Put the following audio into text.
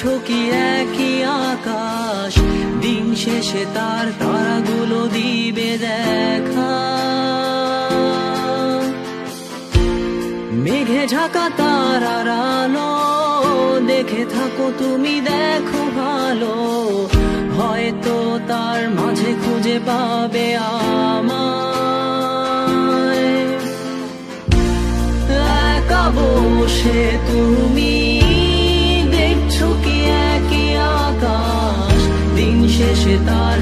দেখছো কি একই আকাশ, দিন শেষে তার তারাগুলো দিবে দেখা। মেঘে ঢাকা তারার আলো দেখে থাকো তুমি, দেখো ভালো, হয়তো তার মাঝে খুঁজে পাবে আমায়। একা বসে তুমি দেখছো কি একই আকাশ, দিন শেষে তার